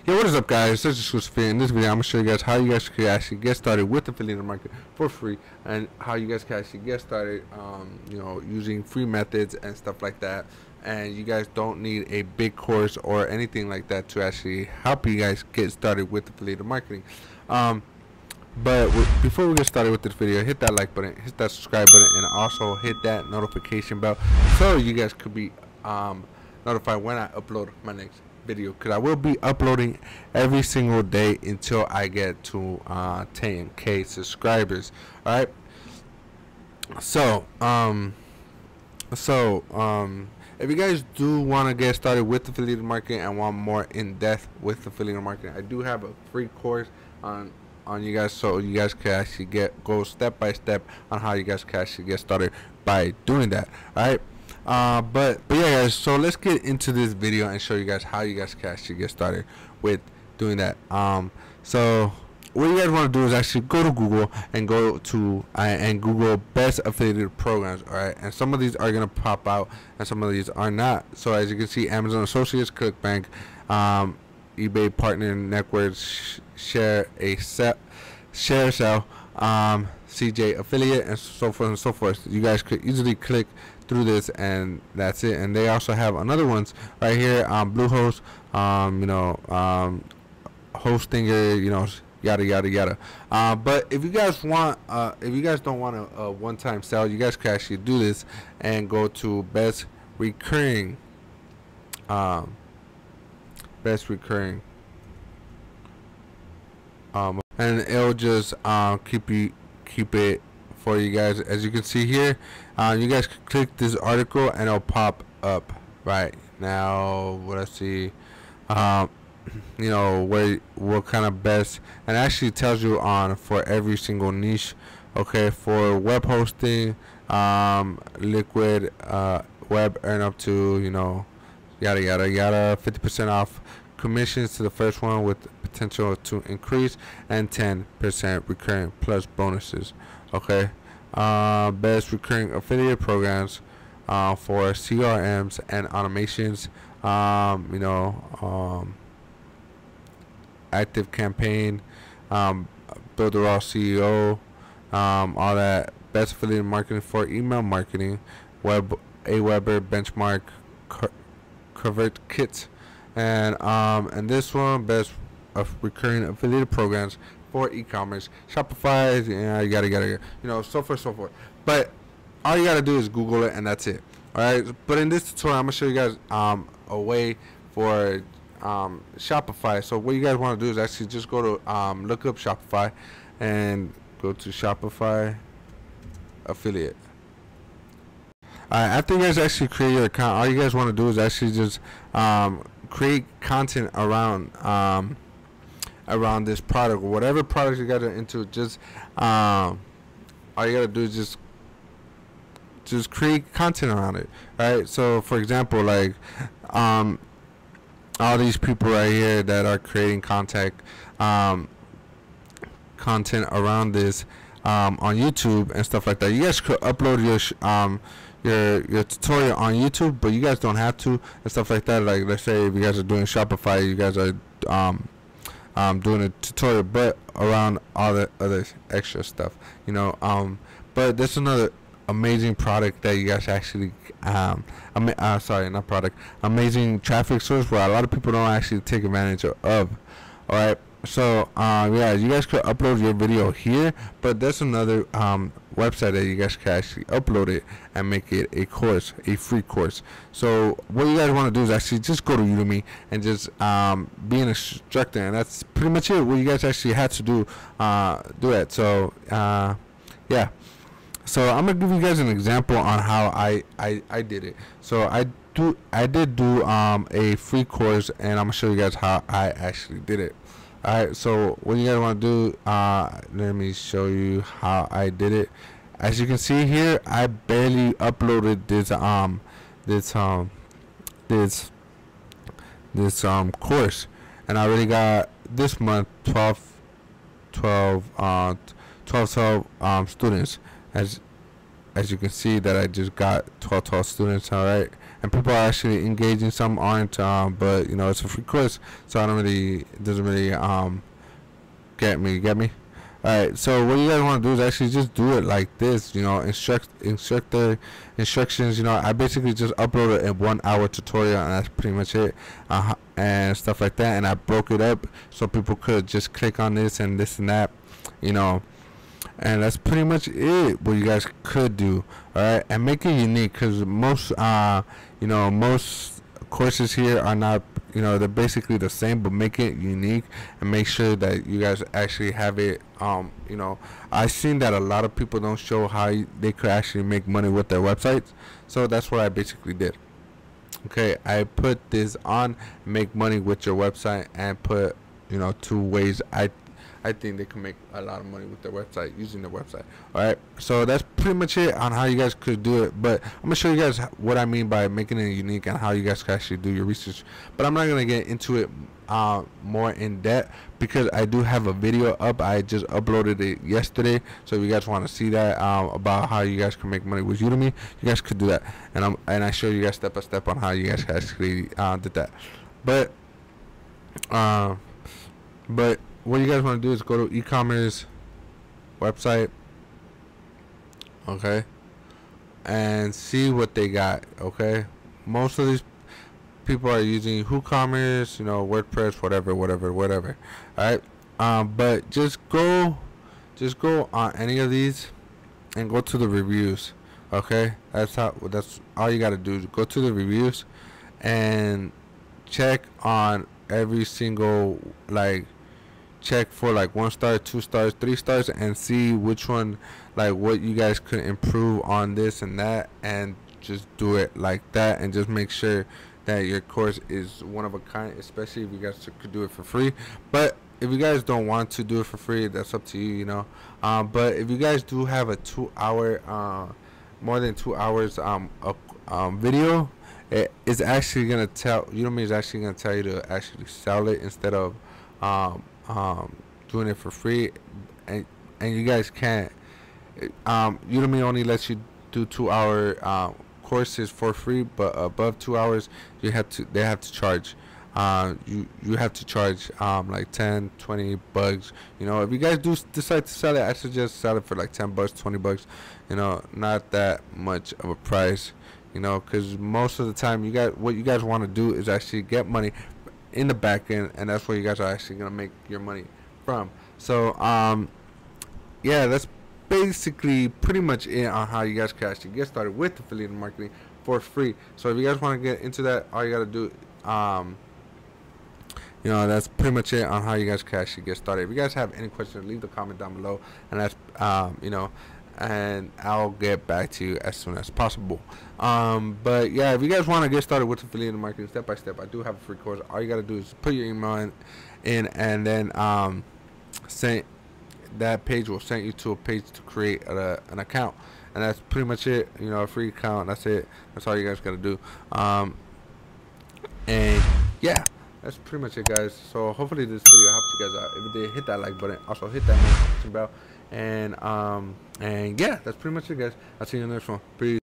Yo, what is up, guys? This is Josephine. In this video, I'm gonna show you guys how you guys can actually get started with affiliate marketing for free, and how you guys can actually get started, using free methods and stuff like that. And you guys don't need a big course or anything like that to actually help you guys get started with affiliate marketing. But before we get started with this video, hit that like button, hit that subscribe button, and also hit that notification bell so you guys could be notified when I upload my next video, because I will be uploading every single day until I get to 10k subscribers. All right, so if you guys do want to get started with affiliate marketing and want more in depth with affiliate marketing, I do have a free course on you guys, so you guys can actually go step by step on how you guys can actually get started by doing that. All right. But yeah, guys, so let's get into this video and show you guys how you guys can actually get started with doing that. So what you guys want to do is actually go to Google and go to and Google best affiliate programs. All right, and some of these are gonna pop out and some of these are not. So as you can see, Amazon Associates, ClickBank, eBay Partner Networks, Share Sell, CJ Affiliate, and so forth and so forth. You guys could easily click through this, and that's it. And they also have another ones right here, Bluehost, Hostinger, yada yada yada. But if you guys don't want a one-time sale, you guys can actually do this and go to best recurring, and it'll just keep it for you guys. As you can see here, you guys can click this article and it'll pop up right now. Let's see, what kind of best, and actually tells you on for every single niche. Okay, for web hosting, liquid web, earn up to yada yada yada, 50% off commissions to the first one with potential to increase, and 10% recurring plus bonuses. Okay, best recurring affiliate programs for CRMs and automations, active campaign, builder all CEO, all that. Best affiliate marketing for email marketing, Aweber benchmark, convert kits, and this one, best of recurring affiliate programs for e-commerce, Shopify, yada, so forth. But all you gotta do is Google it, and that's it. All right. But in this tutorial, I'm gonna show you guys a way for Shopify. So what you guys want to do is actually just go to look up Shopify and go to Shopify affiliate. After you guys actually create your account, all you guys want to do is actually just create content around this product, or whatever product you got into. Just all you gotta do is just create content around it. All right. So for example, like all these people right here that are creating content around this on YouTube and stuff like that. You guys could upload your tutorial on YouTube, but you guys don't have to, and stuff like that. Like, let's say if you guys are doing Shopify, you guys are doing a tutorial, but around all the other extra stuff, but there's another amazing product that you guys actually amazing traffic source where a lot of people don't actually take advantage of. All right, so yeah, you guys could upload your video here, but there's another website that you guys can actually upload it and make it a course, a free course. So what you guys want to do is actually just go to Udemy and just be an instructor, and that's pretty much it. What you guys actually had to do it. So yeah. So I'm gonna give you guys an example on how I did it. So I did do a free course, and I'm gonna show you guys how I actually did it. Alright, so what you guys want to do, let me show you how I did it. As you can see here, I barely uploaded this course, and I already got this month 12 students. As you can see that I just got 12 students. All right, and people are actually engaging. Some aren't, but you know, it's a free course, so I don't really, it doesn't really get me. Alright, so what you guys want to do is actually just do it like this, you know, instructor instructions. You know, I basically just uploaded a 1 hour tutorial, and that's pretty much it, and stuff like that. And I broke it up so people could just click on this and that, you know. And that's pretty much it, what you guys could do. Alright, and make it unique, because most you know, most courses here are not, you know, they're basically the same, but make it unique and make sure that you guys actually have it. You know, I've seen that a lot of people don't show how they could actually make money with their websites, so that's what I basically did. Okay, I put this on make money with your website, and put, you know, 2 ways I think they can make a lot of money with their website, using their website. Alright, so that's pretty much it on how you guys could do it. But I'm going to show you guys what I mean by making it unique and how you guys can actually do your research. But I'm not going to get into it more in depth, because I do have a video up. I just uploaded it yesterday. So if you guys want to see that, about how you guys can make money with Udemy, you guys could do that. And I show you guys step by step on how you guys actually did that. But what you guys want to do is go to e-commerce website, okay, and see what they got. Okay, most of these people are using WooCommerce, you know, WordPress, whatever. All right, but just go on any of these and go to the reviews. Okay, that's all you gotta do. Go to the reviews and check on every single, like, check for like 1 star, 2 stars, 3 stars, and see which one, like, what you guys could improve on this and that, and just do it like that. And just make sure that your course is one of a kind, especially if you guys could do it for free. But if you guys don't want to do it for free, that's up to you, you know. But if you guys do have a 2-hour more than 2 hours video, it is actually gonna tell Udemy is actually gonna tell you to actually sell it instead of doing it for free. And you guys can't, Udemy only lets you do 2-hour courses for free, but above 2 hours they have to charge. You have to charge like 10, 20 bucks. You know, if you guys do decide to sell it, I suggest sell it for like 10 bucks, 20 bucks, you know, not that much of a price, you know, because most of the time what you guys want to do is actually get money in the back end, and that's where you guys are actually gonna make your money from. So yeah, that's basically pretty much it on how you guys can actually get started with affiliate marketing for free. So if you guys want to get into that, all you gotta do, you know, that's pretty much it on how you guys can actually get started. If you guys have any questions, leave the comment down below, and that's you know, and I'll get back to you as soon as possible. But yeah, if you guys want to get started with affiliate marketing step by step, I do have a free course. All you gotta do is put your email in, and then send that page will send you to a page to create an account, and that's pretty much it. You know, a free account. That's it. That's all you guys gotta do. And yeah, that's pretty much it, guys. So hopefully this video helped you guys out. If it did, hit that like button. Also hit that notification bell. And yeah, that's pretty much it, guys. I'll see you in the next one. Peace.